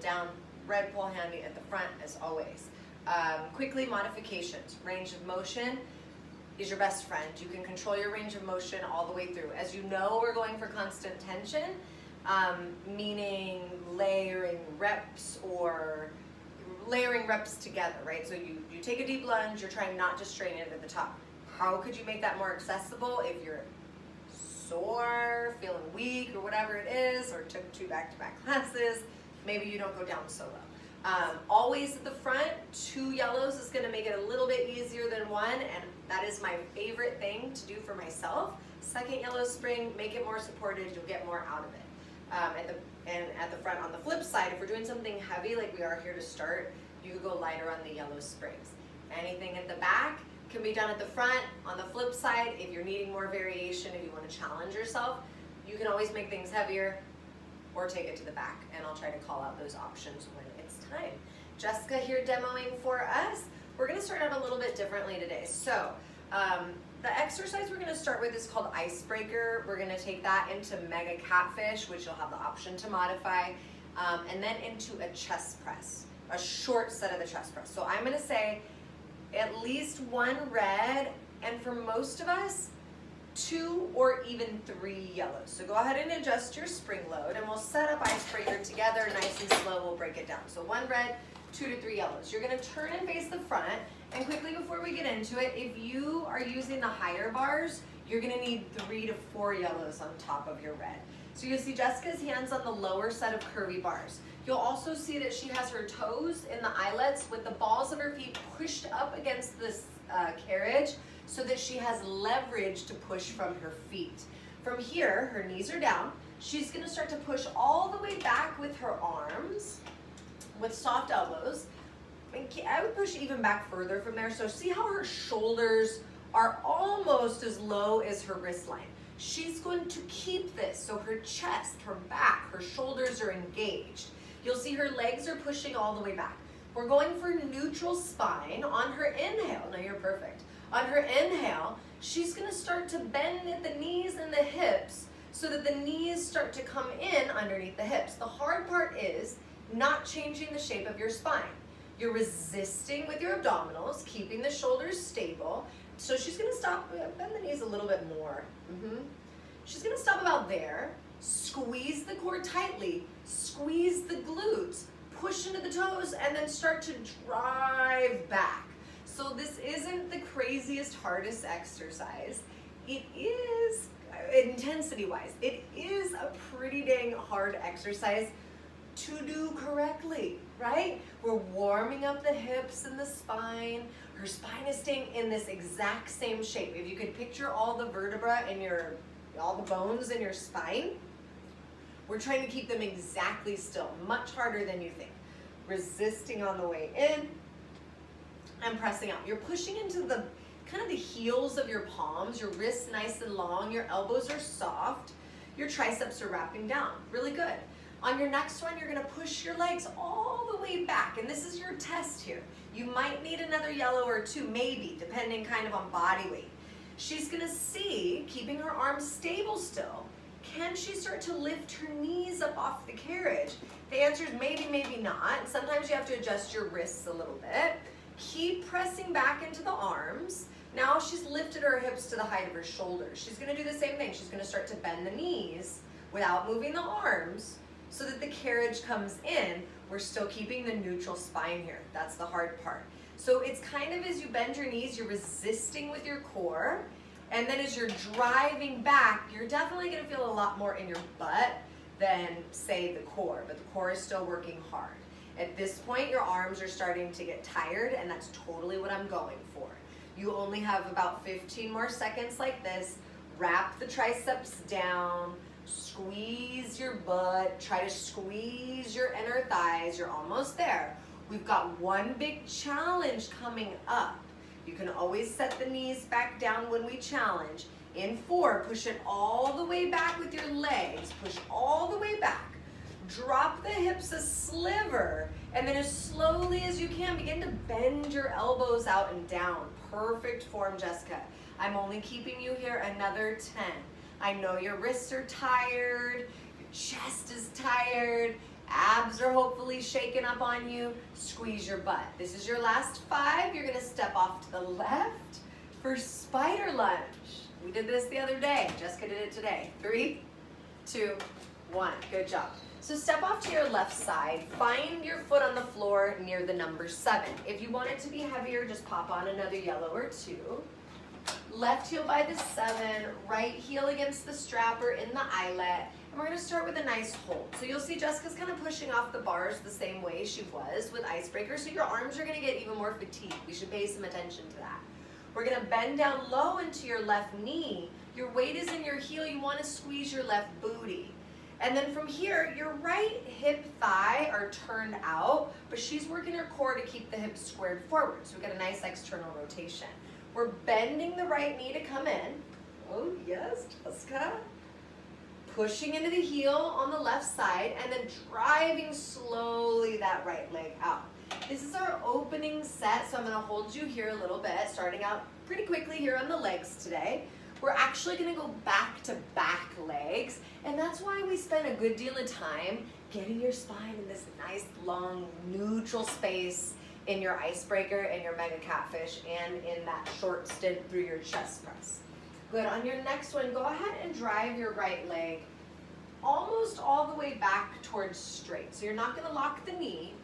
down, red pole handy at the front as always. Quickly, modifications. Range of motion is your best friend. You can control your range of motion all the way through. As you know, we're going for constant tension, meaning layering reps or layering reps together, right? So you take a deep lunge, you're trying not to strain it at the top. How could you make that more accessible if you're sore, feeling weak, or whatever it is, or took 2 back-to-back classes? Maybe you don't go down so low. Always at the front, 2 yellows is going to make it a little bit easier than 1, and that is my favorite thing to do for myself. Second yellow spring, make it more supported, you'll get more out of it. At the front, on the flip side, if we're doing something heavy like we are here to start, you could go lighter on the yellow springs. Anything at the back can be done at the front. On the flip side, if you're needing more variation, if you want to challenge yourself, you can always make things heavier or take it to the back, and I'll try to call out those options when it's time. Jessica here demoing for us. We're going to start out a little bit differently today. So the exercise we're going to start with is called Icebreaker. We're going to take that into Mega Catfish, which you'll have the option to modify, and then into a chest press, a short set of the chest press. So I'm going to say at least 1 red, and for most of us, 2 or even 3 yellows. So go ahead and adjust your spring load, and we'll set up Icebreaker together nice and slow. We'll break it down. So 1 red, 2 to 3 yellows. You're going to turn and face the front. And quickly before we get into it, if you are using the higher bars, you're going to need 3 to 4 yellows on top of your red. So you'll see Jessica's hands on the lower set of curvy bars. You'll also see that she has her toes in the eyelets with the balls of her feet pushed up against this carriage so that she has leverage to push from her feet. From here, her knees are down. She's going to start to push all the way back with her arms with soft elbows. I would push even back further from there. So see how her shoulders are almost as low as her wrist line. She's going to keep this, so her chest, her back, her shoulders are engaged. You'll see her legs are pushing all the way back. We're going for neutral spine on her inhale. No, you're perfect. On her inhale, she's going to start to bend at the knees and the hips so that the knees start to come in underneath the hips. The hard part is not changing the shape of your spine. You're resisting with your abdominals, keeping the shoulders stable. So she's going to stop, bend the knees a little bit more. She's going to stop about there. Squeeze the core tightly. Squeeze the glutes. Push into the toes and then start to drive back. So this isn't the craziest, hardest exercise. It is, intensity-wise, it is a pretty dang hard exercise to do correctly, right? We're warming up the hips and the spine. Her spine is staying in this exact same shape. If you could picture all the vertebra in all the bones in your spine, we're trying to keep them exactly still, much harder than you think. Resisting on the way in and pressing out. You're pushing into the kind of the heels of your palms, your wrists nice and long, your elbows are soft, your triceps are wrapping down. Really good. On your next one, you're going to push your legs all the way back, and this is your test here. You might need another yellow or 2, maybe, depending kind of on body weight. She's going to see, keeping her arms stable still, can she start to lift her knees up off the carriage? The answer is maybe, maybe not. Sometimes you have to adjust your wrists a little bit. Keep pressing back into the arms. Now she's lifted her hips to the height of her shoulders. She's going to do the same thing. She's going to start to bend the knees without moving the arms, so that the carriage comes in. We're still keeping the neutral spine here. That's the hard part. So it's kind of as you bend your knees, you're resisting with your core, and then as you're driving back, you're definitely going to feel a lot more in your butt than, say, the core, but the core is still working hard. At this point, your arms are starting to get tired, and that's totally what I'm going for. You only have about 15 more seconds like this. Wrap the triceps down. Squeeze your butt, try to squeeze your inner thighs. You're almost there. We've got one big challenge coming up. You can always set the knees back down when we challenge. In 4, push it all the way back with your legs. Push all the way back. Drop the hips a sliver, and then as slowly as you can, begin to bend your elbows out and down. Perfect form, Jessica. I'm only keeping you here another 10. I know your wrists are tired, your chest is tired, Abs are hopefully shaking up on you. Squeeze your butt. This is your last 5. You're gonna step off to the left for spider lunge. We did this the other day. Jessica did it today. 3, 2, 1. Good job. So step off to your left side. Find your foot on the floor near the number 7. If you want it to be heavier, just pop on another yellow or 2. Left heel by the 7, right heel against the strap or in the eyelet. And we're gonna start with a nice hold. So you'll see Jessica's kind of pushing off the bars the same way she was with Icebreaker. So your arms are gonna get even more fatigued. We should pay some attention to that. We're gonna bend down low into your left knee. Your weight is in your heel. You wanna squeeze your left booty. And then from here, your right hip thigh are turned out, but she's working her core to keep the hips squared forward. So we get a nice external rotation. We're bending the right knee to come in. Oh yes, Jessica. Pushing into the heel on the left side and then driving slowly that right leg out. This is our opening set, so I'm gonna hold you here a little bit, starting out pretty quickly here on the legs today. We're actually gonna go back to back legs, and that's why we spend a good deal of time getting your spine in this nice, long, neutral space in your Icebreaker and your Mega Catfish and in that short stint through your chest press. Good, on your next one, go ahead and drive your right leg almost all the way back towards straight. So you're not gonna lock the knee,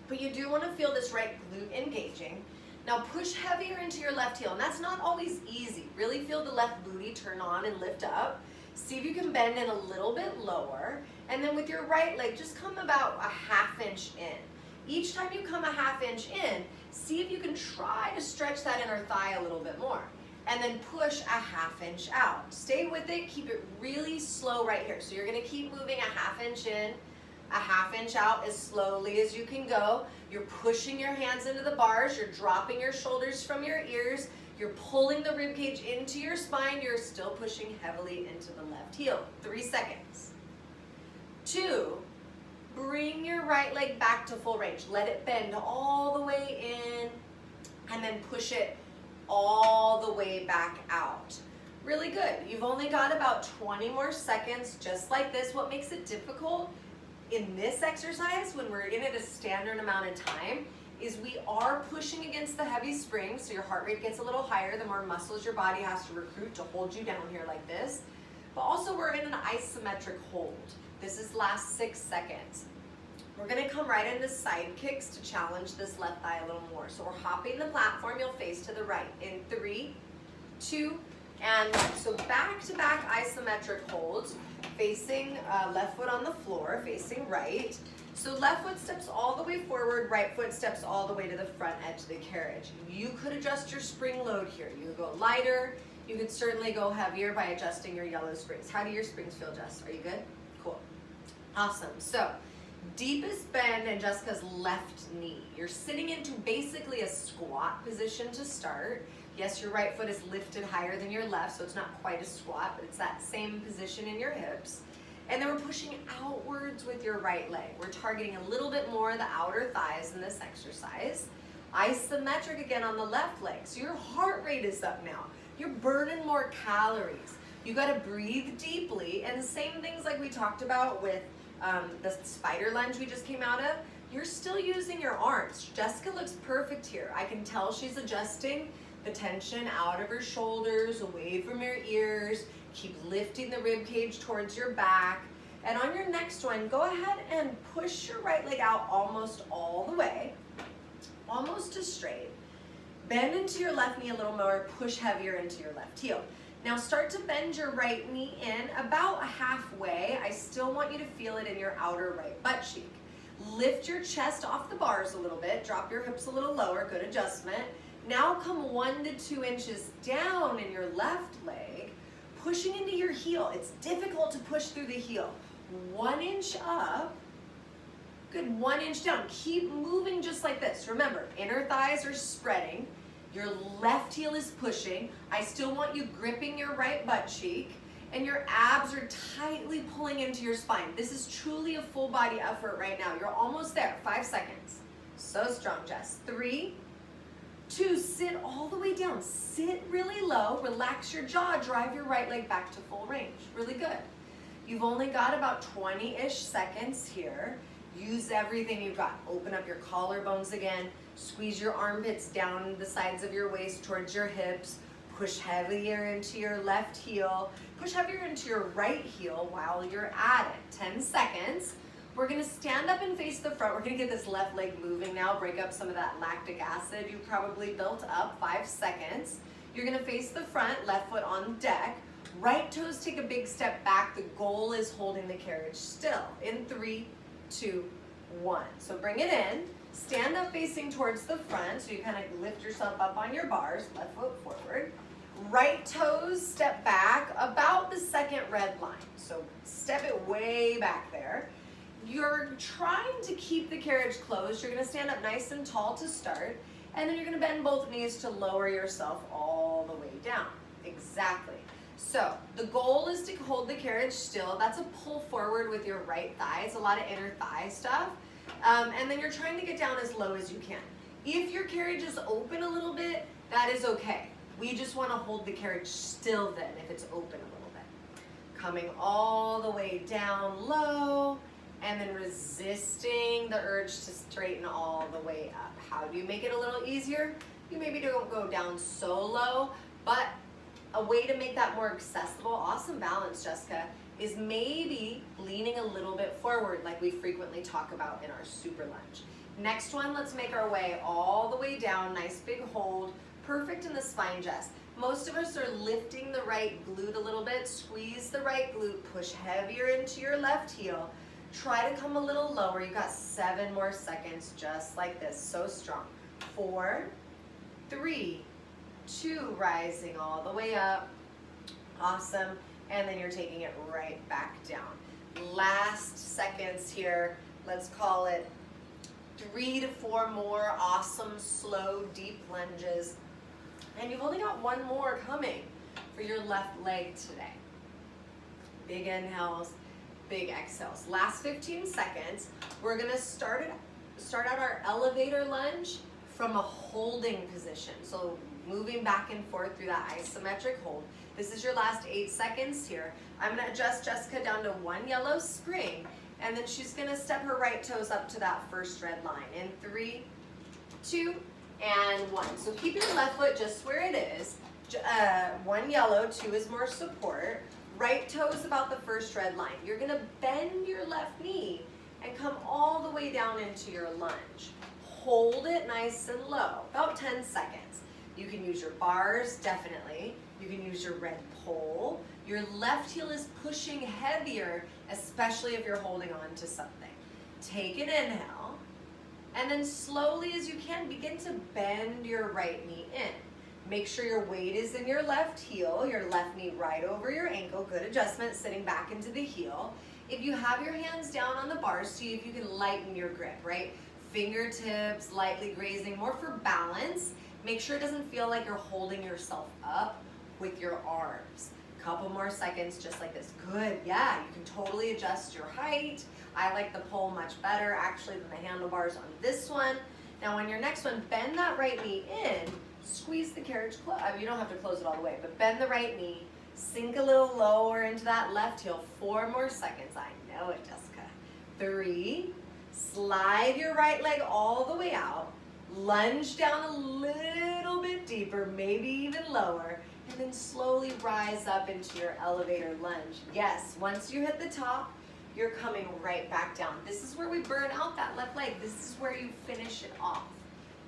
but you do wanna feel this right glute engaging. Now push heavier into your left heel, and that's not always easy. Really feel the left booty turn on and lift up. See if you can bend in a little bit lower, and then with your right leg, just come about a 1/2 inch in. Each time you come a 1/2 inch in, see if you can try to stretch that inner thigh a little bit more. And then push a 1/2 inch out. Stay with it, keep it really slow right here. So you're gonna keep moving a 1/2 inch in, a 1/2 inch out as slowly as you can go. You're pushing your hands into the bars, you're dropping your shoulders from your ears, you're pulling the rib cage into your spine, you're still pushing heavily into the left heel. 3 seconds. 2, bring your right leg back to full range. Let it bend all the way in, and then push it all the way back out. Really good. You've only got about 20 more seconds, just like this. What makes it difficult in this exercise, when we're in it a standard amount of time, is we are pushing against the heavy spring, so your heart rate gets a little higher the more muscles your body has to recruit to hold you down here like this. But also we're in an isometric hold. This is last 6 seconds. We're gonna come right into side kicks to challenge this left thigh a little more. So we're hopping the platform, you'll face to the right. In 3, 2, and 1. So back to back isometric holds, facing left foot on the floor, facing right. So left foot steps all the way forward, right foot steps all the way to the front edge of the carriage. You could adjust your spring load here. You could go lighter, you could certainly go heavier by adjusting your yellow springs. How do your springs feel, Jess? Are you good? Cool. Awesome. So deepest bend in Jessica's left knee. You're sitting into basically a squat position to start. Yes, your right foot is lifted higher than your left, so it's not quite a squat, but it's that same position in your hips. And then we're pushing outwards with your right leg. We're targeting a little bit more of the outer thighs in this exercise. Isometric again on the left leg. So your heart rate is up now. You're burning more calories. You gotta breathe deeply, and the same things like we talked about with the spider lunge we just came out of, you're still using your arms. Jessica looks perfect here. I can tell she's adjusting the tension out of her shoulders, away from your ears. Keep lifting the rib cage towards your back. And on your next one, go ahead and push your right leg out almost all the way, almost to straight. Bend into your left knee a little more, push heavier into your left heel. Now start to bend your right knee in about halfway. I still want you to feel it in your outer right butt cheek. Lift your chest off the bars a little bit, drop your hips a little lower, good adjustment. Now come 1 to 2 inches down in your left leg, pushing into your heel. It's difficult to push through the heel. 1 inch up, good, 1 inch down. Keep moving just like this. Remember, inner thighs are spreading. Your left heel is pushing. I still want you gripping your right butt cheek, and your abs are tightly pulling into your spine. This is truly a full body effort right now. You're almost there. 5 seconds. So strong, Jess. 3, 2, sit all the way down. Sit really low, relax your jaw, drive your right leg back to full range. Really good. You've only got about 20-ish seconds here. Use everything you've got. Open up your collarbones again. Squeeze your armpits down the sides of your waist towards your hips. Push heavier into your left heel. Push heavier into your right heel while you're at it. 10 seconds. We're gonna stand up and face the front. We're gonna get this left leg moving now. Break up some of that lactic acid you probably built up. 5 seconds. You're gonna face the front, left foot on deck. Right toes take a big step back. The goal is holding the carriage still. In 3, 2, 1. So bring it in. Stand up facing towards the front. So you kind of lift yourself up on your bars. Left foot forward. Right toes step back about the second red line. So step it way back there. You're trying to keep the carriage closed. You're going to stand up nice and tall to start. And then you're going to bend both knees to lower yourself all the way down. Exactly. So the goal is to hold the carriage still. That's a pull forward with your right thigh. It's a lot of inner thigh stuff. And then you're trying to get down as low as you can. If your carriage is open a little bit, that is okay. We just want to hold the carriage still then if it's open a little bit. Coming all the way down low and then resisting the urge to straighten all the way up. How do you make it a little easier? You maybe don't go down so low, but a way to make that more accessible, awesome balance, Jessica, is maybe leaning a little bit forward like we frequently talk about in our super lunge. Next one, let's make our way all the way down, nice big hold, perfect in the spine, Jess. Most of us are lifting the right glute a little bit, squeeze the right glute, push heavier into your left heel, try to come a little lower. You've got 7 more seconds, just like this, so strong. 4, 3, 2, rising all the way up, awesome. And then you're taking it right back down. Last seconds here, let's call it 3 to 4 more awesome, slow, deep lunges. And you've only got 1 more coming for your left leg today. Big inhales, big exhales. Last 15 seconds, we're gonna start out our elevator lunge from a holding position. So moving back and forth through that isometric hold. This is your last 8 seconds here. I'm gonna adjust Jessica down to 1 yellow spring, and then she's gonna step her right toes up to that first red line. In 3, 2, and 1. So keep your left foot just where it is. 1 yellow, 2 is more support. Right toes about the first red line. You're gonna bend your left knee and come all the way down into your lunge. Hold it nice and low, about 10 seconds. You can use your bars, definitely. You can use your red pole. Your left heel is pushing heavier, especially if you're holding on to something. Take an inhale, and then slowly as you can, begin to bend your right knee in. Make sure your weight is in your left heel, your left knee right over your ankle. Good adjustment, sitting back into the heel. If you have your hands down on the bars, see if you can lighten your grip, right? Fingertips lightly grazing, more for balance. Make sure it doesn't feel like you're holding yourself up with your arms. Couple more seconds, just like this. Good, yeah, you can totally adjust your height. I like the pole much better, actually, than the handlebars on this one. Now on your next one, bend that right knee in, squeeze the carriage close. I mean, you don't have to close it all the way, but bend the right knee, sink a little lower into that left heel. 4 more seconds, I know it, Jessica. 3, slide your right leg all the way out, lunge down a little bit deeper, maybe even lower, and then slowly rise up into your elevator lunge. Yes, once you hit the top, you're coming right back down. This is where we burn out that left leg. This is where you finish it off.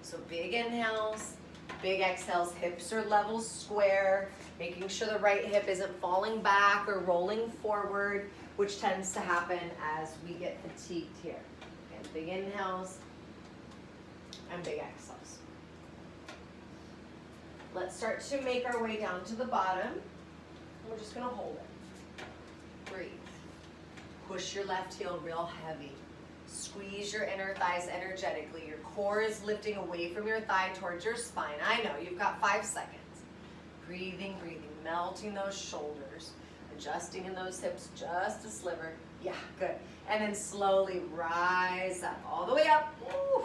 So big inhales, big exhales, hips are level square, making sure the right hip isn't falling back or rolling forward, which tends to happen as we get fatigued here. Okay, big inhales and big exhales. Let's start to make our way down to the bottom. We're just gonna hold it. Breathe. Push your left heel real heavy. Squeeze your inner thighs energetically. Your core is lifting away from your thigh towards your spine. I know, you've got 5 seconds. Breathing, breathing, melting those shoulders, adjusting in those hips just a sliver. Yeah, good. And then slowly rise up, all the way up. Woo.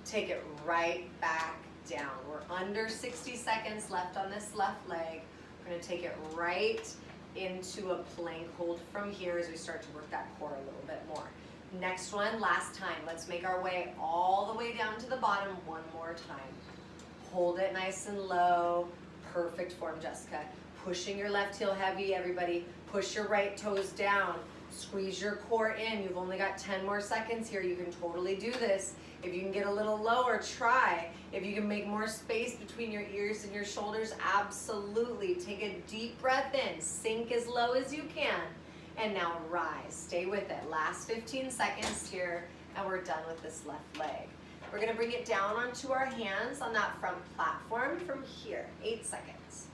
Take it right back down. We're under 60 seconds left on this left leg. We're gonna take it right into a plank hold from here as we start to work that core a little bit more. Next one, last time. Let's make our way all the way down to the bottom one more time. Hold it nice and low. Perfect form, Jessica. Pushing your left heel heavy, everybody. Push your right toes down. Squeeze your core in. You've only got 10 more seconds here. You can totally do this. If you can get a little lower, try. If you can make more space between your ears and your shoulders, absolutely. Take a deep breath in. Sink as low as you can. And now rise. Stay with it. Last 15 seconds here, and we're done with this left leg. We're going to bring it down onto our hands on that front platform from here. 8 seconds.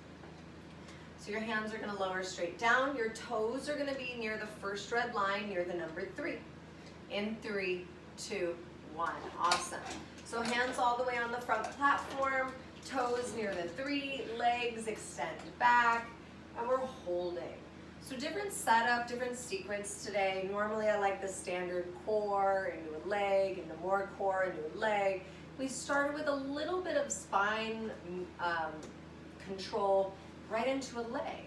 So your hands are going to lower straight down. Your toes are going to be near the first red line, near the number 3. In 3, 2, 1. Awesome. So hands all the way on the front platform, toes near the 3, legs extend back, and we're holding. So different setup, different sequence today. Normally I like the standard core into a leg, into more core into a leg. We started with a little bit of spine control right into a leg.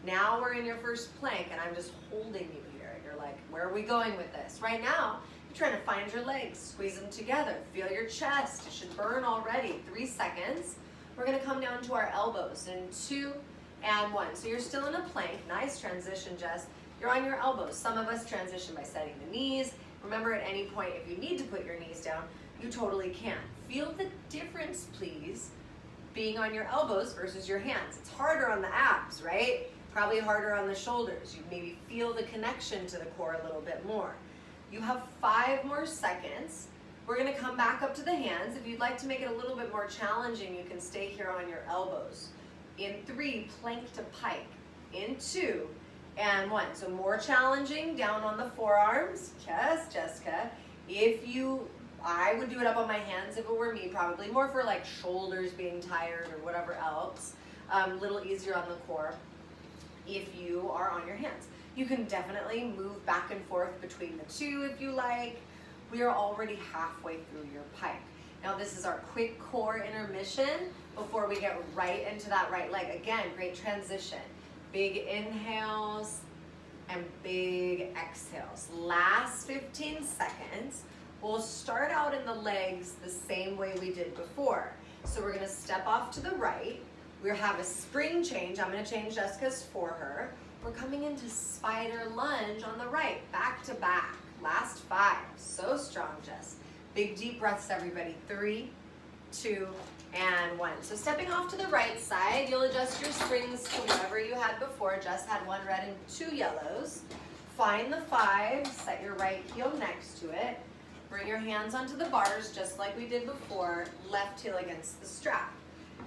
Now we're in your first plank and I'm just holding you here. You're like, where are we going with this? Right now, you're trying to find your legs, squeeze them together, feel your chest. It should burn already. 3 seconds. We're gonna come down to our elbows in 2 and 1. So you're still in a plank. Nice transition, Jess. You're on your elbows. Some of us transition by setting the knees. Remember, at any point, if you need to put your knees down, you totally can. Feel the difference, please, being on your elbows versus your hands. It's harder on the abs, right? Probably harder on the shoulders. You maybe feel the connection to the core a little bit more. You have 5 more seconds. We're gonna come back up to the hands. If you'd like to make it a little bit more challenging, you can stay here on your elbows. In 3, plank to pike. In 2 and 1. So more challenging, down on the forearms. Yes, Jessica. I would do it up on my hands if it were me, probably more for like shoulders being tired or whatever else. A little easier on the core if you are on your hands. You can definitely move back and forth between the 2 if you like. We are already halfway through your pike. Now this is our quick core intermission before we get right into that right leg. Again, great transition. Big inhales and big exhales. Last 15 seconds. We'll start out in the legs the same way we did before. So we're gonna step off to the right. We'll have a spring change. I'm gonna change Jessica's for her. We're coming into spider lunge on the right, back to back. Last 5, so strong, Jess. Big deep breaths, everybody. 3, 2, and 1. So stepping off to the right side, you'll adjust your springs to whatever you had before. Jess had 1 red and 2 yellows. Find the 5, set your right heel next to it. Bring your hands onto the bars just like we did before, left heel against the strap.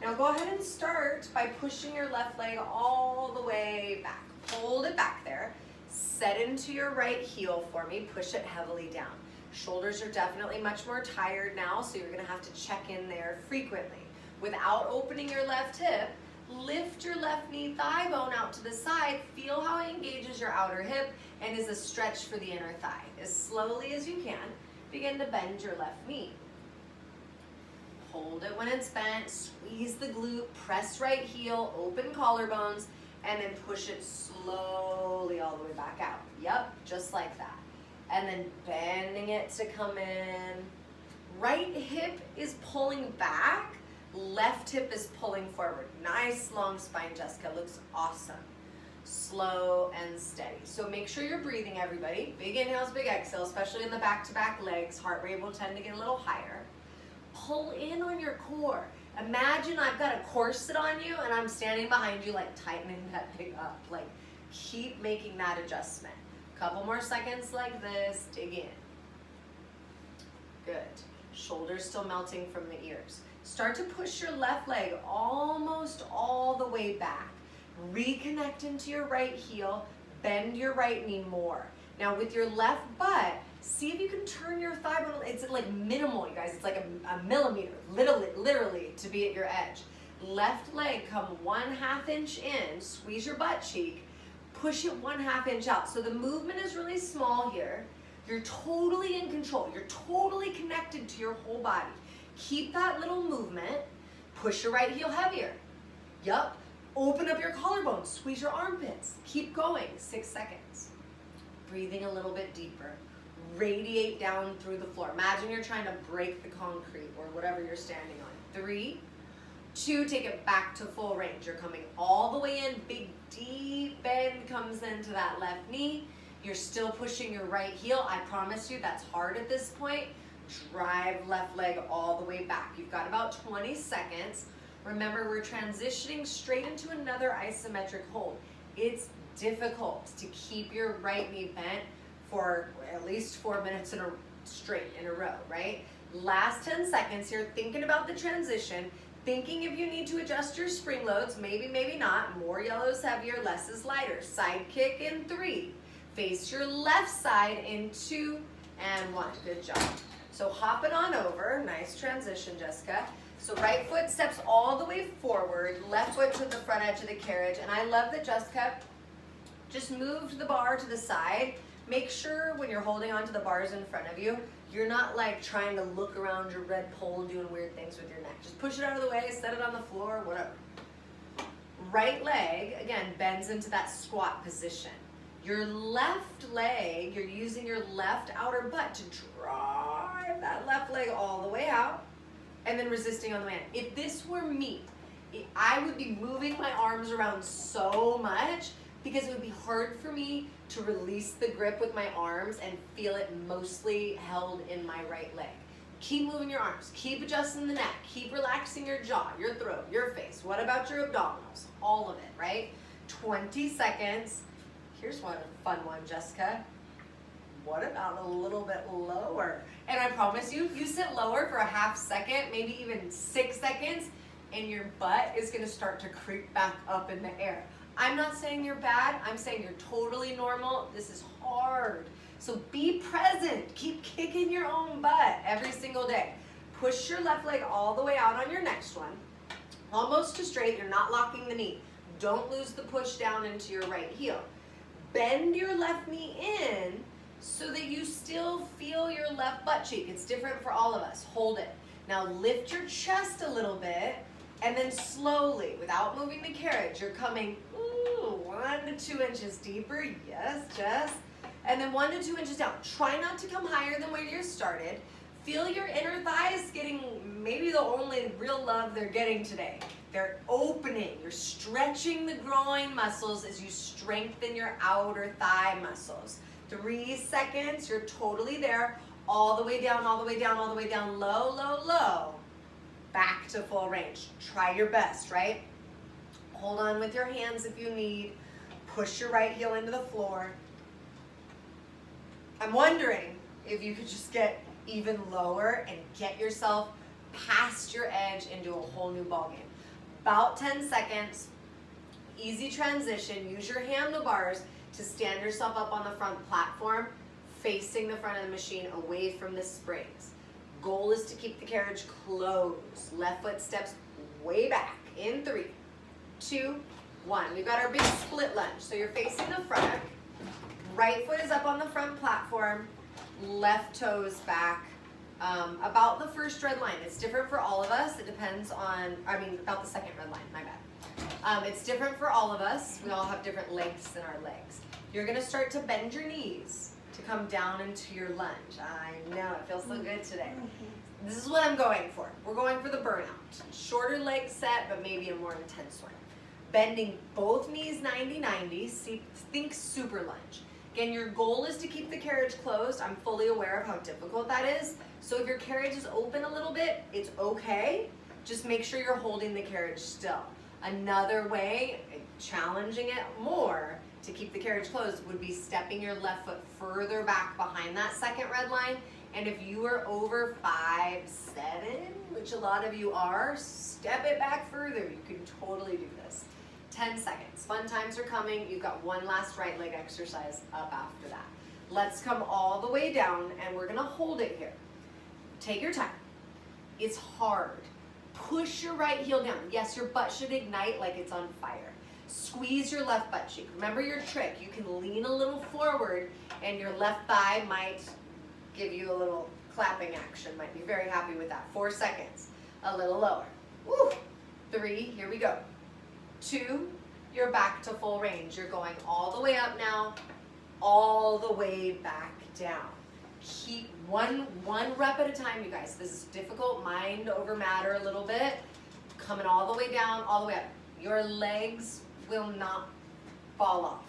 Now go ahead and start by pushing your left leg all the way back. Hold it back there. Set into your right heel for me, push it heavily down. Shoulders are definitely much more tired now, so you're gonna have to check in there frequently. Without opening your left hip, lift your left knee thigh bone out to the side. Feel how it engages your outer hip and is a stretch for the inner thigh. As slowly as you can, begin to bend your left knee. Hold it when it's bent, squeeze the glute, press right heel, open collarbones, and then push it slowly all the way back out. Yep, just like that. And then bending it to come in. Right hip is pulling back, left hip is pulling forward. Nice long spine, Jessica, looks awesome. Slow and steady. So make sure you're breathing, everybody. Big inhales, big exhales, especially in the back-to-back legs. Heart rate will tend to get a little higher. Pull in on your core. Imagine I've got a corset on you and I'm standing behind you, like tightening that thing up. Like, keep making that adjustment. Couple more seconds like this, dig in. Good. Shoulders still melting from the ears. Start to push your left leg almost all the way back. Reconnect into your right heel, bend your right knee more. Now with your left butt, see if you can turn your thigh bone. It's like minimal, you guys. It's like a millimeter, literally, to be at your edge. Left leg, come 1/2 inch in, squeeze your butt cheek, push it 1/2 inch out. So the movement is really small here. You're totally in control. You're totally connected to your whole body. Keep that little movement. Push your right heel heavier. Yup. Open up your collarbones. Squeeze your armpits. Keep going. 6 seconds. Breathing a little bit deeper. radiate down through the floor. Imagine you're trying to break the concrete or whatever you're standing on. 3, 2, take it back to full range. You're coming all the way in, big deep bend comes into that left knee. You're still pushing your right heel. I promise you that's hard at this point. Drive left leg all the way back. You've got about 20 seconds. Remember, we're transitioning straight into another isometric hold. It's difficult to keep your right knee bent for at least 4 minutes straight in a row, right? Last 10 seconds here, thinking about the transition, thinking if you need to adjust your spring loads, maybe, maybe not. More yellow is heavier, less is lighter. Side kick in 3. Face your left side in 2 and 1. Good job. So hop it on over. Nice transition, Jessica. So right foot steps all the way forward, left foot to the front edge of the carriage. And I love that Jessica just moved the bar to the side. Make sure when you're holding onto the bars in front of you, you're not like trying to look around your red pole and doing weird things with your neck. Just push it out of the way, set it on the floor, whatever. Right leg, again, bends into that squat position. Your left leg, you're using your left outer butt to drive that left leg all the way out and then resisting on the way in. If this were me, I would be moving my arms around so much because it would be hard for me to release the grip with my arms and feel it mostly held in my right leg. Keep moving your arms, keep adjusting the neck, keep relaxing your jaw, your throat, your face. What about your abdominals? All of it, right? 20 seconds. Here's one fun one, Jessica. What about a little bit lower? And I promise you, you sit lower for a half second, maybe even 6 seconds, and your butt is gonna start to creep back up in the air. I'm not saying you're bad, I'm saying you're totally normal. This is hard. So be present, keep kicking your own butt every single day. Push your left leg all the way out on your next one. Almost to straight, you're not locking the knee. Don't lose the push down into your right heel. Bend your left knee in so that you still feel your left butt cheek. It's different for all of us. Hold it. Now lift your chest a little bit and then slowly, without moving the carriage, you're coming 1 to 2 inches deeper. Yes, Jess. And then 1 to 2 inches down. Try not to come higher than where you started. Feel your inner thighs getting maybe the only real love they're getting today. They're opening. You're stretching the groin muscles as you strengthen your outer thigh muscles. 3 seconds. You're totally there. All the way down, all the way down, all the way down. Low, low, low. Back to full range. Try your best, right? Hold on with your hands if you need. Push your right heel into the floor. I'm wondering if you could just get even lower and get yourself past your edge into a whole new ballgame. About 10 seconds, easy transition. Use your handlebars to stand yourself up on the front platform, facing the front of the machine away from the springs. Goal is to keep the carriage closed. Left foot steps way back in 3, 2, 1. We've got our big split lunge. So you're facing the front. Right foot is up on the front platform. Left toes back. About the first red line. It's different for all of us. It depends on, about the second red line, my bad. It's different for all of us. We all have different lengths in our legs. You're gonna start to bend your knees to come down into your lunge. I know, it feels so good today. This is what I'm going for. We're going for the burnout. Shorter leg set, but maybe a more intense one. Bending both knees 90-90, think super lunge. Again, your goal is to keep the carriage closed. I'm fully aware of how difficult that is. So if your carriage is open a little bit, it's okay. Just make sure you're holding the carriage still. Another way, challenging it more to keep the carriage closed, would be stepping your left foot further back behind that second red line. And if you are over 5'7", which a lot of you are, step it back further. You can totally do this. 10 seconds. Fun times are coming. You've got one last right leg exercise up after that. Let's come all the way down and we're gonna hold it here. Take your time. It's hard. Push your right heel down. Yes, your butt should ignite like it's on fire. Squeeze your left butt cheek. Remember your trick. You can lean a little forward and your left thigh might give you a little clapping action. Might be very happy with that. 4 seconds. A little lower. Woo. 3, here we go. 2, you're back to full range. You're going all the way up now, all the way back down. Keep one rep at a time, you guys. This is difficult, mind over matter a little bit. Coming all the way down, all the way up. Your legs will not fall off.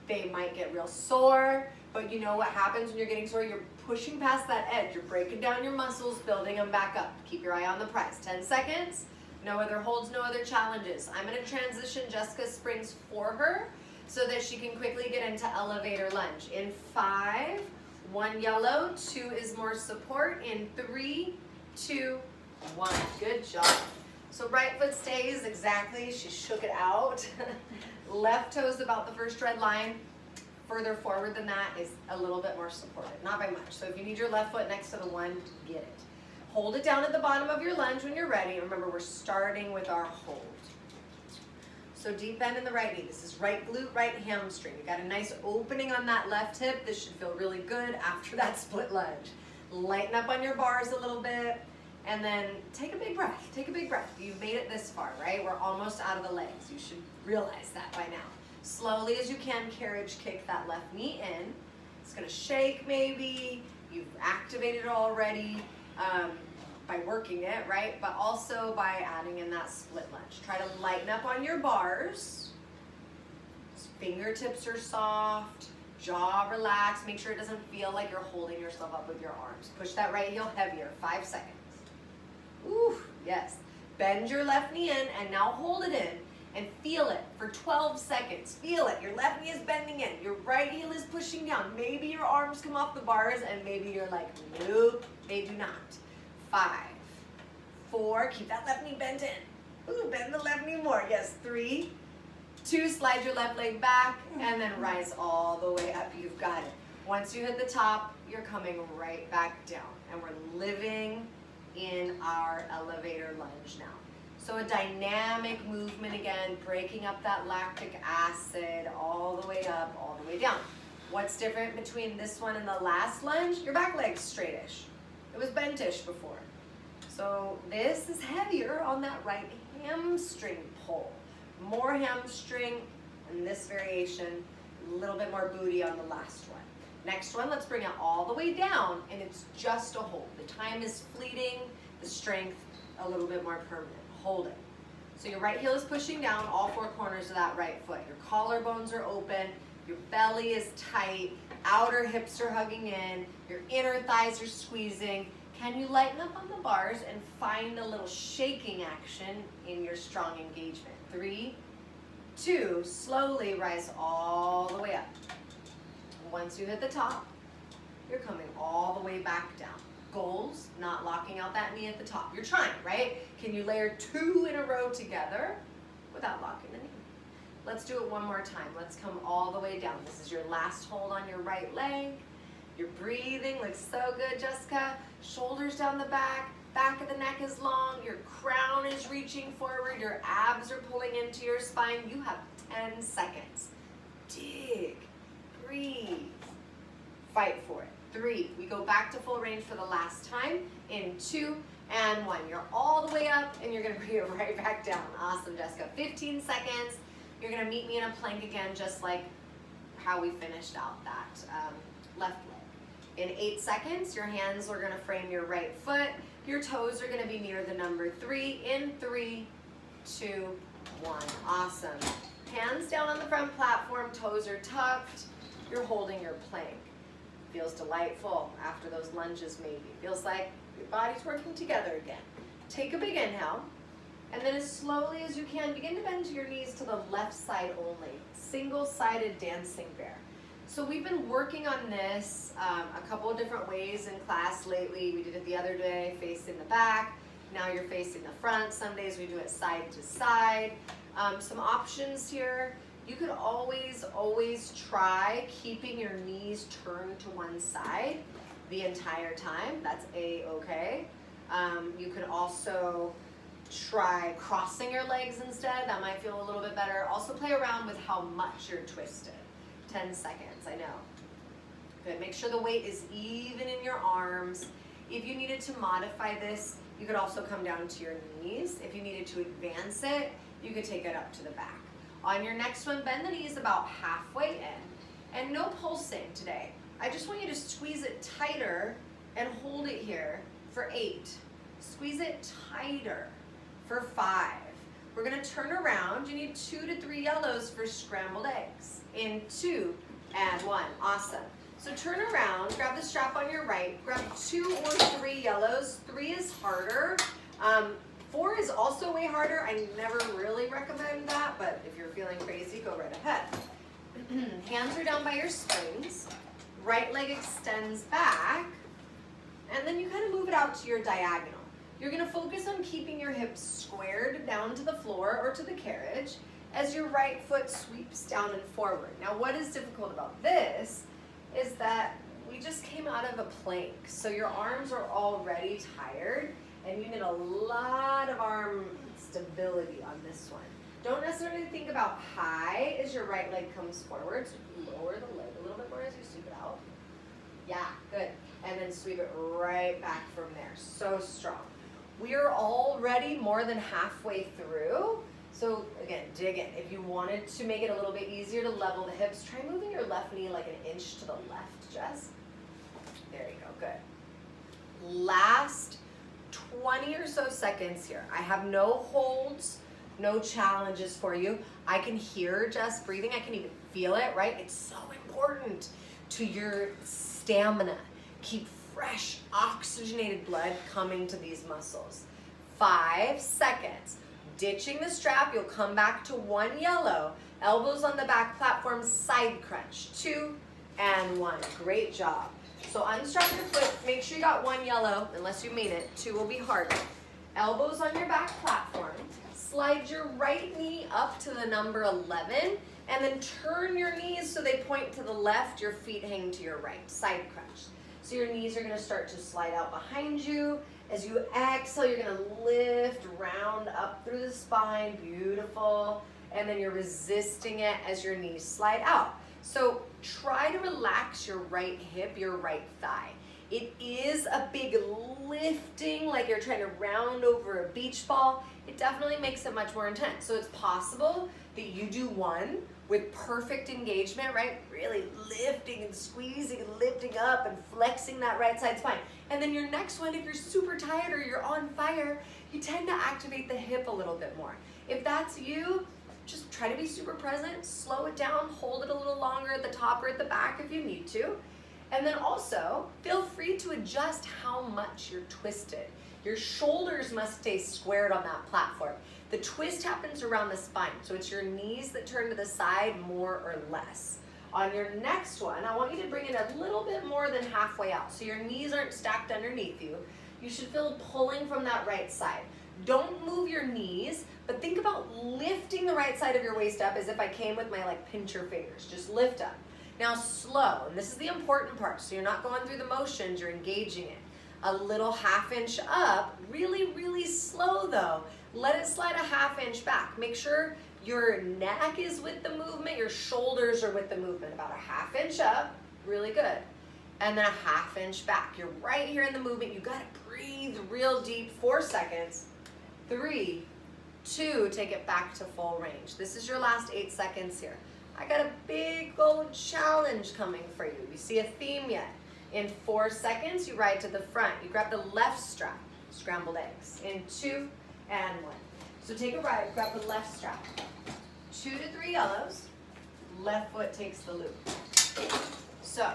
They might get real sore, but you know what happens when you're getting sore? You're pushing past that edge. You're breaking down your muscles, building them back up. Keep your eye on the prize. 10 seconds. No other holds, no other challenges. I'm going to transition Jessica's springs for her so that she can quickly get into elevator lunge. In 5, 1 yellow, 2 is more support. In 3, 2, 1. Good job. So right foot stays exactly. She shook it out. Left toe's about the first red line. Further forward than that is a little bit more supported, not by much. So if you need your left foot next to the 1, get it. Hold it down at the bottom of your lunge when you're ready. Remember, we're starting with our hold. So deep bend in the right knee. This is right glute, right hamstring. You got a nice opening on that left hip. This should feel really good after that split lunge. Lighten up on your bars a little bit, and then take a big breath. Take a big breath. You've made it this far, right? We're almost out of the legs. You should realize that by now. Slowly as you can, carriage kick that left knee in. It's gonna shake maybe. You've activated it already by working it, right? But also by adding in that split lunge. Try to lighten up on your bars. Fingertips are soft, jaw relaxed. Make sure it doesn't feel like you're holding yourself up with your arms. Push that right heel heavier, 5 seconds. Ooh, yes. Bend your left knee in and now hold it in and feel it for 12 seconds. Feel it. Your left knee is bending in. Your right heel is pushing down. Maybe your arms come off the bars and maybe you're like, nope, they do not. 5, 4, keep that left knee bent in. Ooh, bend the left knee more. Yes, 3, 2, slide your left leg back and then rise all the way up. You've got it. Once you hit the top, you're coming right back down. And we're living in our elevator lunge now. So a dynamic movement again, breaking up that lactic acid all the way up, all the way down. What's different between this one and the last lunge? Your back leg's straightish. It was bentish before. So this is heavier on that right hamstring pull. More hamstring in this variation, a little bit more booty on the last one. Next one, let's bring it all the way down, and it's just a hold. The time is fleeting, the strength a little bit more permanent. Hold it. So your right heel is pushing down all 4 corners of that right foot. Your collarbones are open, your belly is tight, outer hips are hugging in, your inner thighs are squeezing. Can you lighten up on the bars and find a little shaking action in your strong engagement? 3, 2, slowly rise all the way up. Once you hit the top, you're coming all the way back down. Goals, not locking out that knee at the top. You're trying, right? Can you layer 2 in a row together without locking the knee? Let's do it one more time. Let's come all the way down. This is your last hold on your right leg. Your breathing looks so good, Jessica. Shoulders down the back of the neck is long, your crown is reaching forward, your abs are pulling into your spine. You have 10 seconds. Dig, breathe, fight for it. 3, we go back to full range for the last time. In 2 and 1, you're all the way up and you're gonna bring it right back down. Awesome, Jessica. 15 seconds. You're gonna meet me in a plank again, just like how we finished out that left leg. In 8 seconds, your hands are gonna frame your right foot. Your toes are gonna be near the number 3. In 3, 2, 1. Awesome. Hands down on the front platform, toes are tucked. You're holding your plank. Feels delightful after those lunges maybe. Feels like your body's working together again. Take a big inhale, and then as slowly as you can, begin to bend your knees to the left side only. Single-sided dancing bear. So we've been working on this a couple of different ways in class lately. We did it the other day, facing the back. Now you're facing the front. Some days we do it side to side. Some options here. You could always try keeping your knees turned to one side the entire time. That's A-okay. You could also try crossing your legs instead. That might feel a little bit better. Also play around with how much you're twisted. 10 seconds, I know. Good, make sure the weight is even in your arms. If you needed to modify this, you could also come down to your knees. If you needed to advance it, you could take it up to the back. On your next one, bend the knees about halfway in. And no pulsing today. I just want you to squeeze it tighter and hold it here for 8. Squeeze it tighter for 5. We're gonna turn around. You need 2 to 3 yellows for scrambled eggs. In 2 and 1, awesome. So turn around, grab the strap on your right, grab 2 or 3 yellows. 3 is harder. 4 is also way harder. I never really recommend that, but if you're feeling crazy, go right ahead. Hands are down by your springs. Right leg extends back, and then you kind of move it out to your diagonal. You're gonna focus on keeping your hips squared down to the floor or to the carriage as your right foot sweeps down and forward. Now, what is difficult about this is that we just came out of a plank, so your arms are already tired, and you need a lot of arm stability on this one. Don't necessarily think about high as your right leg comes forward. So lower the leg a little bit more as you sweep it out. Yeah, good. And then sweep it right back from there. So strong. We are already more than halfway through. So again, dig in. If you wanted to make it a little bit easier to level the hips, try moving your left knee like an inch to the left, Jess. There you go, good. Last 20 or so seconds here. I have no holds, no challenges for you. I can hear Jess breathing. I can even feel it, right? It's so important to your stamina. Keep fresh, oxygenated blood coming to these muscles. 5 seconds. Ditching the strap, you'll come back to 1 yellow. Elbows on the back platform, side crunch. 2 and 1. Great job. So unstrap your foot. Make sure you got 1 yellow, unless you mean it. 2 will be harder. Elbows on your back platform. Slide your right knee up to the number 11, and then turn your knees so they point to the left, your feet hang to your right. Side crunch. So your knees are gonna start to slide out behind you. As you exhale, you're gonna lift, round up through the spine, beautiful. And then you're resisting it as your knees slide out. So try to relax your right hip, your right thigh. It is a big lifting, like you're trying to round over a beach ball. It definitely makes it much more intense. So it's possible that you do one with perfect engagement, right? Really lifting and squeezing and lifting up and flexing that right side spine. And then your next one, if you're super tired or you're on fire, you tend to activate the hip a little bit more. If that's you, just try to be super present, slow it down, hold it a little longer at the top or at the back if you need to. And then also, feel free to adjust how much you're twisted. Your shoulders must stay squared on that platform. The twist happens around the spine, so it's your knees that turn to the side more or less. On your next one, I want you to bring it a little bit more than halfway out, so your knees aren't stacked underneath you. You should feel pulling from that right side. Don't move your knees, but think about lifting the right side of your waist up as if I came with my pincher fingers. Just lift up. Now slow, and this is the important part, so you're not going through the motions, you're engaging it. A little ½ inch up, really, really slow though. Let it slide a ½ inch back. Make sure your neck is with the movement, your shoulders are with the movement. About a ½ inch up, really good. And then a ½ inch back. You're right here in the movement. You gotta breathe real deep. 4 seconds. 3, 2, take it back to full range. This is your last 8 seconds here. I got a big old challenge coming for you. You see a theme yet? In 4 seconds, you ride to the front. You grab the left strap, scrambled eggs. In 2 and 1. So take a ride, grab the left strap. 2 to 3 yellows. Left foot takes the loop. So,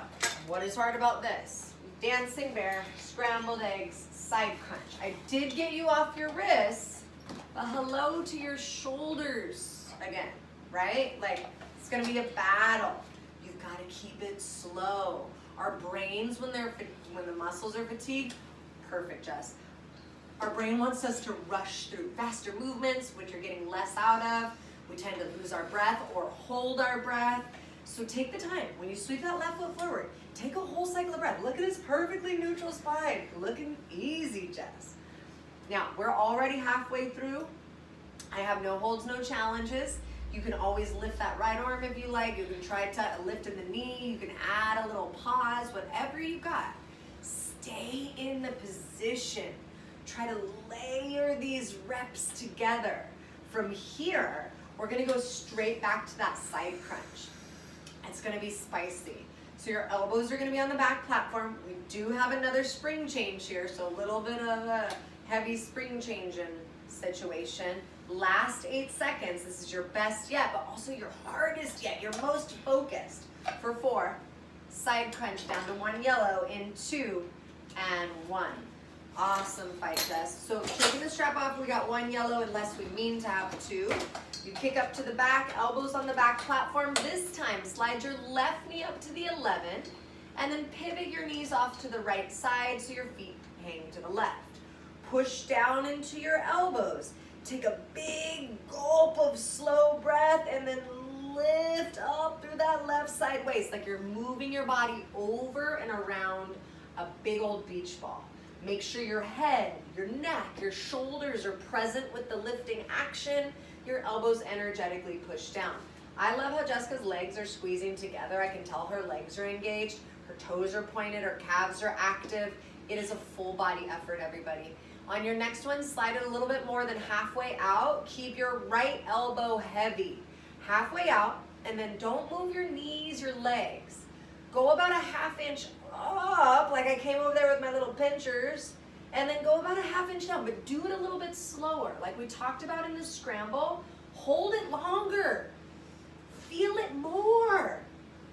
what is hard about this? Dancing bear, scrambled eggs, side crunch. I did get you off your wrists, but hello to your shoulders again, right? It's gonna be a battle. You've gotta keep it slow. Our brains, when the muscles are fatigued, perfect, Jess. Our brain wants us to rush through faster movements, which you're getting less out of. We tend to lose our breath or hold our breath. So take the time. When you sweep that left foot forward, take a whole cycle of breath. Look at this perfectly neutral spine. Looking easy, Jess. Now, we're already halfway through. I have no holds, no challenges. You can always lift that right arm if you like. You can try to lift in the knee. You can add a little pause, whatever you got. Stay in the position. Try to layer these reps together. From here, we're gonna go straight back to that side crunch. It's gonna be spicy. So your elbows are gonna be on the back platform. We do have another spring change here, so a little bit of a heavy spring change in situation. Last 8 seconds, this is your best yet, but also your hardest yet, your most focused. For 4, side crunch down to 1 yellow in 2 and 1. Awesome fight test. So taking the strap off, we got 1 yellow unless we mean to have 2. You kick up to the back, elbows on the back platform. This time, slide your left knee up to the 11, and then pivot your knees off to the right side so your feet hang to the left. Push down into your elbows. Take a big gulp of slow breath and then lift up through that left side waist like you're moving your body over and around a big old beach ball. Make sure your head, your neck, your shoulders are present with the lifting action. Your elbows energetically push down. I love how Jessica's legs are squeezing together. I can tell her legs are engaged, her toes are pointed, her calves are active. It is a full body effort, everybody. On your next one, slide it a little bit more than halfway out. Keep your right elbow heavy. Halfway out, and then don't move your knees, your legs. Go about a 1/2 inch up, like I came over there with my little pinchers, and then go about a 1/2 inch down, but do it a little bit slower. Like we talked about in the scramble, hold it longer. Feel it more.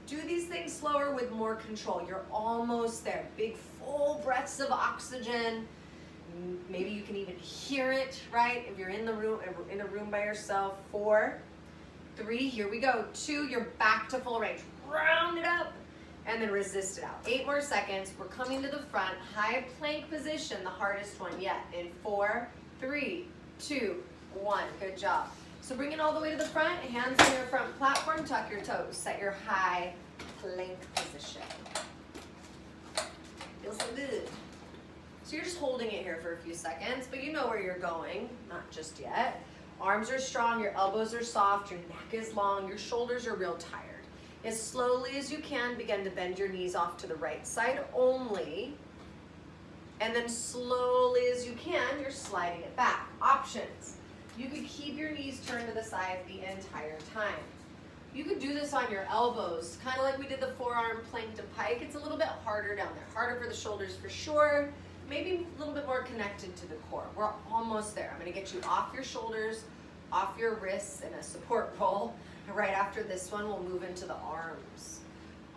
Do these things slower with more control. You're almost there. Big full breaths of oxygen. Maybe you can even hear it, right? If you're in a room by yourself. 4, 3, here we go. 2, you're back to full range. Round it up and then resist it out. 8 more seconds. We're coming to the front. High plank position, the hardest one yet. In 4, 3, 2, 1. Good job. So bring it all the way to the front. Hands on your front platform. Tuck your toes. Set your high plank position. Feels so good. So you're just holding it here for a few seconds, but you know where you're going, not just yet. Arms are strong, your elbows are soft, your neck is long, your shoulders are real tired. As slowly as you can, begin to bend your knees off to the right side only, and then slowly as you can, you're sliding it back. Options. You could keep your knees turned to the side the entire time. You could do this on your elbows, kind of like we did the forearm plank to pike. It's a little bit harder down there, harder for the shoulders for sure. Maybe a little bit more connected to the core. We're almost there. I'm gonna get you off your shoulders, off your wrists in a support roll. Right after this one, we'll move into the arms.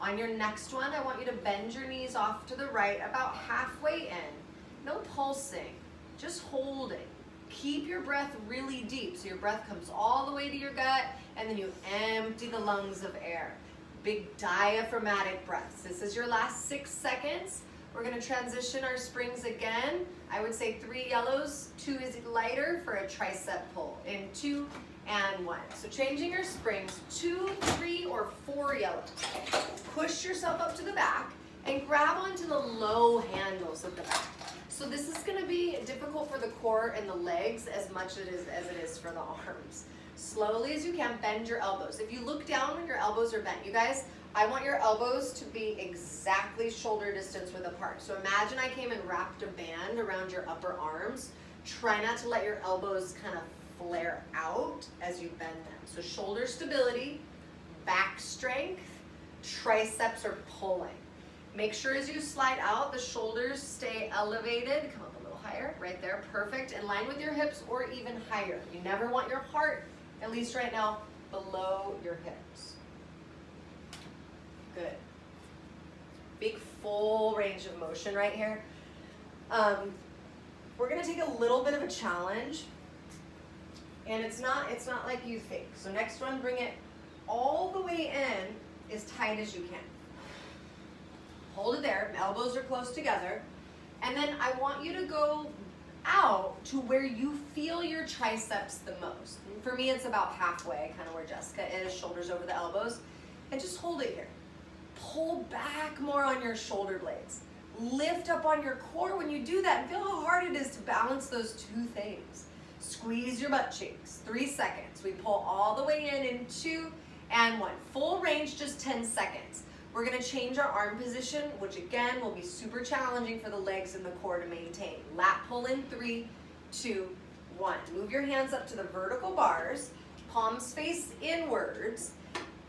On your next one, I want you to bend your knees off to the right, about halfway in. No pulsing, just holding. Keep your breath really deep, so your breath comes all the way to your gut, and then you empty the lungs of air. Big diaphragmatic breaths. This is your last 6 seconds. We're gonna transition our springs again. I would say 3 yellows, 2 is lighter for a tricep pull. In 2 and 1. So changing your springs, 2, 3, or 4 yellows. Push yourself up to the back and grab onto the low handles of the back. So this is gonna be difficult for the core and the legs as much as it is for the arms. Slowly as you can, bend your elbows. If you look down when your elbows are bent, you guys, I want your elbows to be exactly shoulder distance width apart. So imagine I came and wrapped a band around your upper arms. Try not to let your elbows kind of flare out as you bend them. So shoulder stability, back strength, triceps are pulling. Make sure as you slide out, the shoulders stay elevated. Come up a little higher, right there, perfect. In line with your hips or even higher. You never want your heart, at least right now, below your hips. Good. Big full range of motion right here. We're gonna take a little bit of a challenge, and it's not like you think. So next one, bring it all the way in as tight as you can. Hold it there, elbows are close together, and then I want you to go out to where you feel your triceps the most. And for me, it's about halfway, kind of where Jessica is, shoulders over the elbows, and just hold it here. Pull back more on your shoulder blades. Lift up on your core when you do that, and feel how hard it is to balance those two things. Squeeze your butt cheeks, 3 seconds. We pull all the way in 2 and 1. Full range, just 10 seconds. We're gonna change our arm position, which again will be super challenging for the legs and the core to maintain. Lat pull in 3, 2, 1. Move your hands up to the vertical bars, palms face inwards,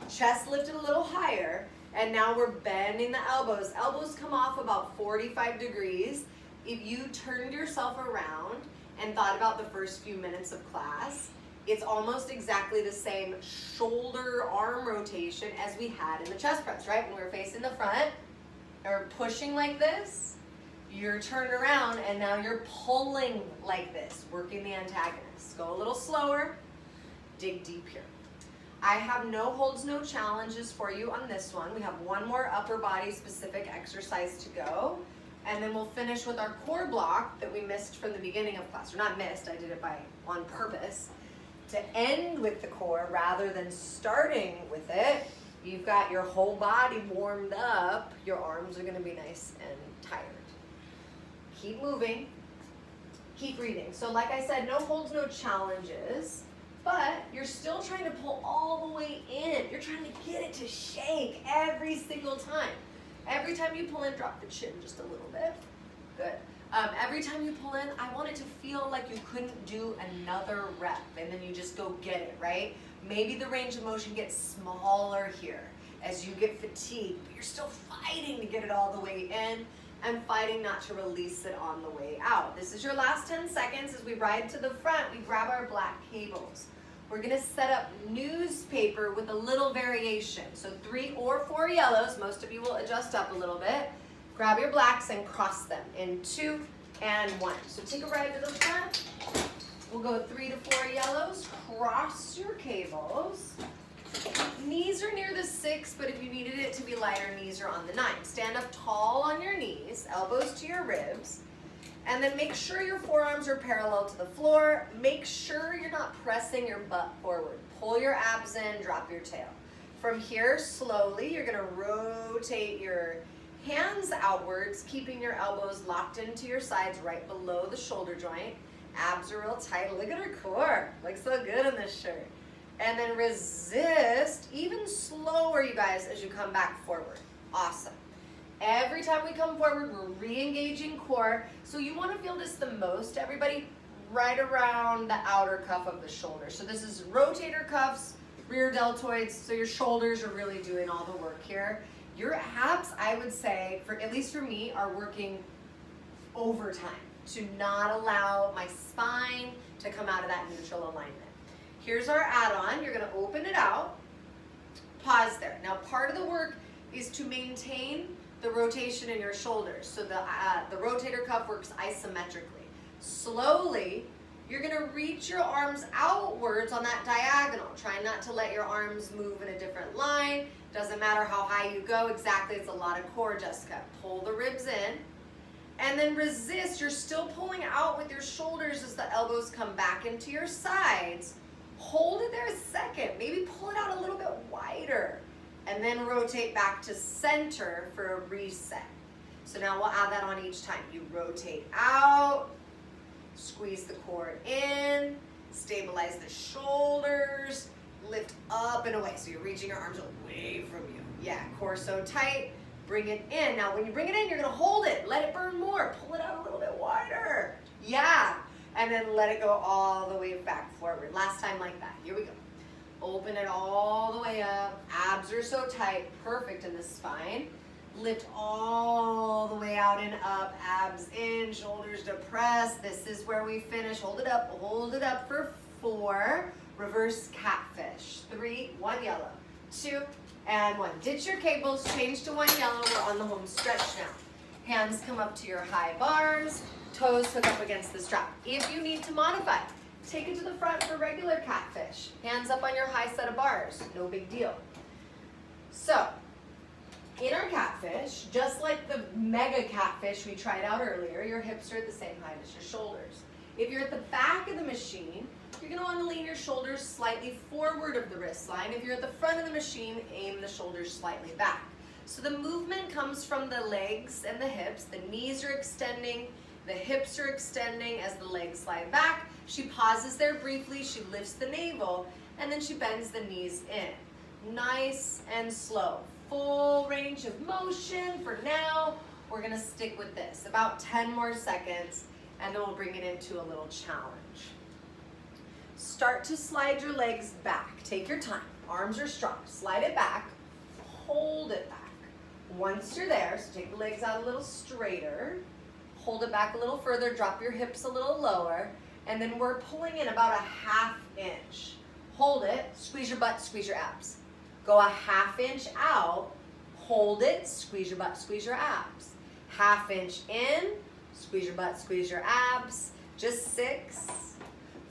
chest lifted a little higher, And now we're bending the elbows. Elbows come off about 45 degrees. If you turned yourself around and thought about the first few minutes of class, it's almost exactly the same shoulder arm rotation as we had in the chest press, right? When we were facing the front or pushing like this, you're turned around and now you're pulling like this, working the antagonist. Go a little slower, dig deep here. I have no holds, no challenges for you on this one. We have one more upper body specific exercise to go, and then we'll finish with our core block that we missed from the beginning of class. Or not missed, I did it on purpose. To end with the core rather than starting with it, you've got your whole body warmed up, your arms are gonna be nice and tired. Keep moving, keep reading. So like I said, no holds, no challenges. But you're still trying to pull all the way in. You're trying to get it to shake every single time. Every time you pull in, drop the chin just a little bit. Good. Every time you pull in, I want it to feel like you couldn't do another rep, and then you just go get it, right? Maybe the range of motion gets smaller here as you get fatigued, but you're still fighting to get it all the way in and fighting not to release it on the way out. This is your last 10 seconds. As we ride to the front, we grab our black cables. We're gonna set up newspaper with a little variation. So 3 or 4 yellows, most of you will adjust up a little bit. Grab your blacks and cross them in 2 and 1. So take a ride to the front. We'll go 3 to 4 yellows, cross your cables. Knees are near the 6, but if you needed it to be lighter, knees are on the 9. Stand up tall on your knees, elbows to your ribs, and then make sure your forearms are parallel to the floor. Make sure you're not pressing your butt forward. Pull your abs in, drop your tail. From here, slowly, you're gonna rotate your hands outwards, keeping your elbows locked into your sides right below the shoulder joint. Abs are real tight. Look at her core. Looks so good in this shirt. And then resist even slower, you guys, as you come back forward. Awesome. Every time we come forward, we're re-engaging core. So you want to feel this the most, everybody, right around the outer cuff of the shoulder. So this is rotator cuffs, rear deltoids, so your shoulders are really doing all the work here. Your abs, I would say, at least for me, are working overtime to not allow my spine to come out of that neutral alignment. Here's our add-on. You're gonna open it out, pause there. Now part of the work is to maintain the rotation in your shoulders. So the rotator cuff works isometrically. Slowly, you're gonna reach your arms outwards on that diagonal. Try not to let your arms move in a different line. Doesn't matter how high you go, exactly, it's a lot of core, Jessica. Pull the ribs in, and then resist. You're still pulling out with your shoulders as the elbows come back into your sides. Hold it there a second, maybe pull it out a little bit wider, and then rotate back to center for a reset. So now we'll add that on each time. You rotate out, squeeze the core in, stabilize the shoulders, lift up and away. So you're reaching your arms away from you. Yeah, core so tight, bring it in. Now when you bring it in, you're gonna hold it, let it burn more, pull it out a little bit wider. Yeah, and then let it go all the way back forward. Last time like that, here we go. Open it all the way up, abs are so tight, perfect in the spine. Lift all the way out and up, abs in, shoulders depressed. This is where we finish. Hold it up for 4. Reverse catfish. 3, 1 yellow, 2, and 1. Ditch your cables, change to 1 yellow. We're on the home stretch now. Hands come up to your high bars, toes hook up against the strap. If you need to modify, take it to the front for regular catfish. Hands up on your high set of bars, no big deal. So, in our catfish, just like the mega catfish we tried out earlier, your hips are at the same height as your shoulders. If you're at the back of the machine, you're gonna wanna lean your shoulders slightly forward of the wrist line. If you're at the front of the machine, aim the shoulders slightly back. So the movement comes from the legs and the hips. The knees are extending, the hips are extending as the legs slide back. She pauses there briefly, she lifts the navel, and then she bends the knees in. Nice and slow. Full range of motion for now. We're gonna stick with this. About 10 more seconds, and then we'll bring it into a little challenge. Start to slide your legs back. Take your time. Arms are strong. Slide it back. Hold it back. Once you're there, so take the legs out a little straighter, hold it back a little further, drop your hips a little lower, and then we're pulling in about a 1/2 inch. Hold it, squeeze your butt, squeeze your abs. Go a 1/2 inch out, hold it, squeeze your butt, squeeze your abs. 1/2 inch in, squeeze your butt, squeeze your abs. Just 6.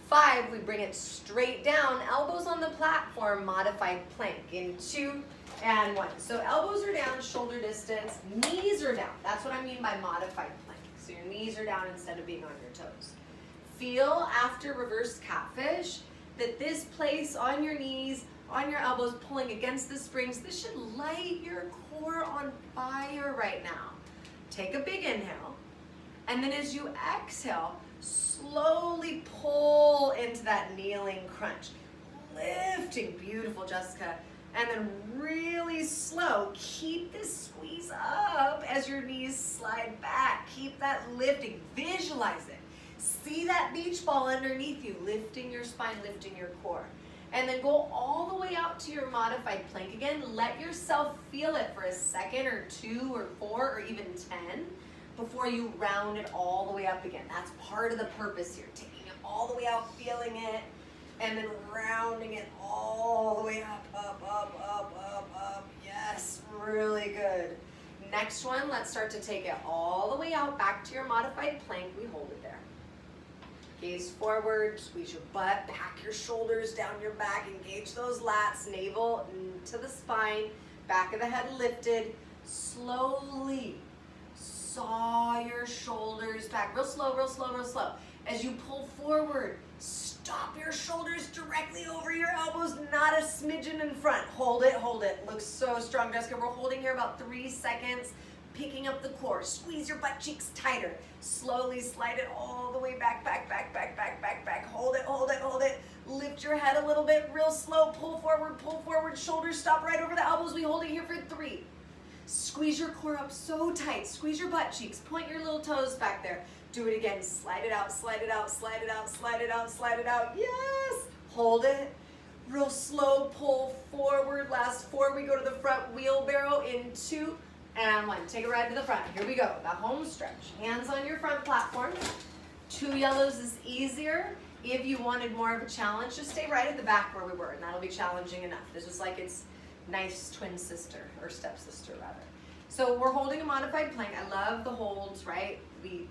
5, we bring it straight down, elbows on the platform, modified plank in 2 and 1. So elbows are down, shoulder distance, knees are down. That's what I mean by modified plank. So your knees are down instead of being on your toes. Feel after reverse catfish that this place on your knees, on your elbows, pulling against the springs, this should light your core on fire right now. Take a big inhale, and then as you exhale, slowly pull into that kneeling crunch. Lifting, beautiful, Jessica. And then really slow, keep this squeeze up as your knees slide back. Keep that lifting, visualize it. See that beach ball underneath you, lifting your spine, lifting your core. And then go all the way out to your modified plank again. Let yourself feel it for a second or 2 or 4 or even 10 before you round it all the way up again. That's part of the purpose here, taking it all the way out, feeling it, and then rounding it all the way up, up, up, up, up, up. Yes, really good. Next one, let's start to take it all the way out, back to your modified plank. We hold it there. Gaze forward, squeeze your butt, pack your shoulders down your back, engage those lats, navel to the spine, back of the head lifted. Slowly saw your shoulders back, real slow, real slow, real slow. As you pull forward, stop your shoulders directly over your elbows, not a smidgen in front. Hold it, hold it. Looks so strong, Jessica. We're holding here about 3 seconds, picking up the core. Squeeze your butt cheeks tighter. Slowly slide it all the way back, back, back, back, back, back, back. Hold it, hold it, hold it. Lift your head a little bit, real slow. Pull forward, shoulders stop right over the elbows. We hold it here for 3. Squeeze your core up so tight. Squeeze your butt cheeks. Point your little toes back there. Do it again. Slide it out, slide it out, slide it out, slide it out, slide it out. Yes! Hold it. Real slow. Pull forward. Last 4. We go to the front wheelbarrow in 2 and 1. Take a ride to the front. Here we go. The home stretch. Hands on your front platform. 2 yellows is easier. If you wanted more of a challenge, just stay right at the back where we were, and that'll be challenging enough. This is like it's nice twin sister, or stepsister rather. So we're holding a modified plank. I love the holds, right? We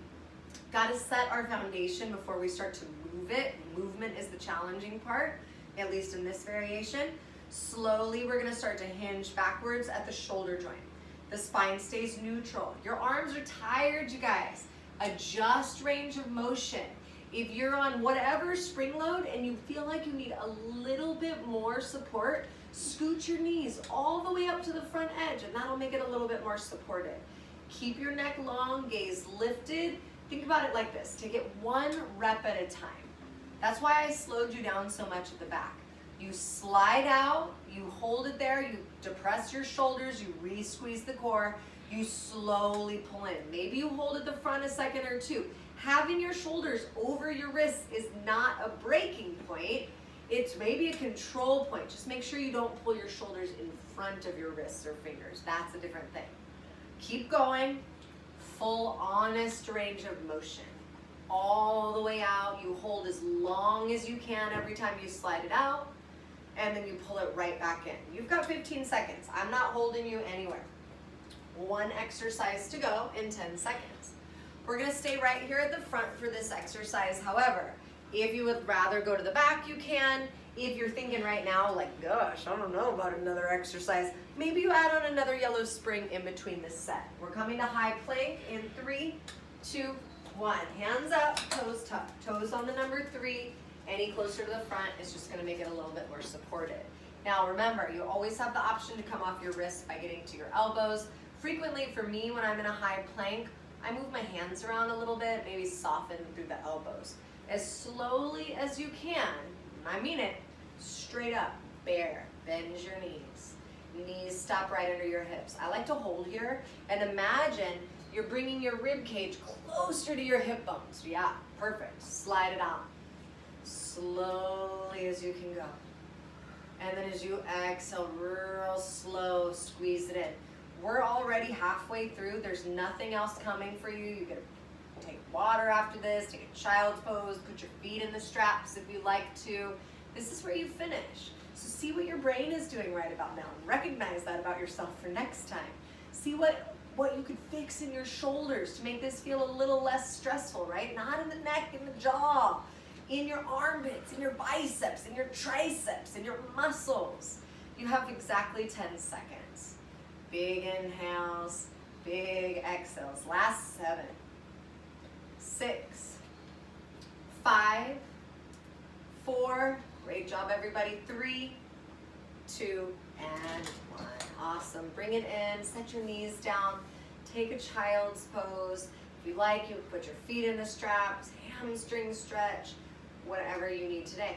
got to set our foundation before we start to move it. Movement is the challenging part, at least in this variation. Slowly, we're going to start to hinge backwards at the shoulder joint. The spine stays neutral. Your arms are tired, you guys. Adjust range of motion. If you're on whatever spring load and you feel like you need a little bit more support, scoot your knees all the way up to the front edge, and that'll make it a little bit more supported. Keep your neck long, gaze lifted. Think about it like this. Take it 1 rep at a time. That's why I slowed you down so much at the back. You slide out, you hold it there, you depress your shoulders, you re-squeeze the core, you slowly pull in. Maybe you hold at the front a second or 2. Having your shoulders over your wrists is not a breaking point. It's maybe a control point. Just make sure you don't pull your shoulders in front of your wrists or fingers. That's a different thing. Keep going. Full honest range of motion. All the way out. You hold as long as you can every time you slide it out. And then you pull it right back in. You've got 15 seconds. I'm not holding you anywhere. 1 exercise to go in 10 seconds. We're going to stay right here at the front for this exercise. However, if you would rather go to the back, you can. If you're thinking right now, like, gosh, I don't know about another exercise, maybe you add on another yellow spring in between this set. We're coming to high plank in 3, 2, 1. Hands up, toes tucked. Toes on the number 3. Any closer to the front is just going to make it a little bit more supported. Now remember, you always have the option to come off your wrists by getting to your elbows. Frequently for me, when I'm in a high plank, I move my hands around a little bit, maybe soften through the elbows. As slowly as you can, I mean it, straight up, bear, bend your knees. Knees stop right under your hips. I like to hold here and imagine you're bringing your rib cage closer to your hip bones. Yeah, perfect. Slide it out. Slowly as you can go. And then as you exhale, real slow, squeeze it in. We're already halfway through. There's nothing else coming for you. You get to take water after this, take a child's pose, put your feet in the straps if you like to. This is where you finish. So see what your brain is doing right about now. Recognize that about yourself for next time. See what you could fix in your shoulders to make this feel a little less stressful, right? Not in the neck, in the jaw, in your armpits, in your biceps, in your triceps, in your muscles. You have exactly 10 seconds. Big inhales, big exhales. Last 7, 6, 5, 4, great job everybody, 3, 2, and 1. Awesome. Bring it in, set your knees down, take a child's pose. If you like, you put your feet in the straps, hamstring stretch, whatever you need today.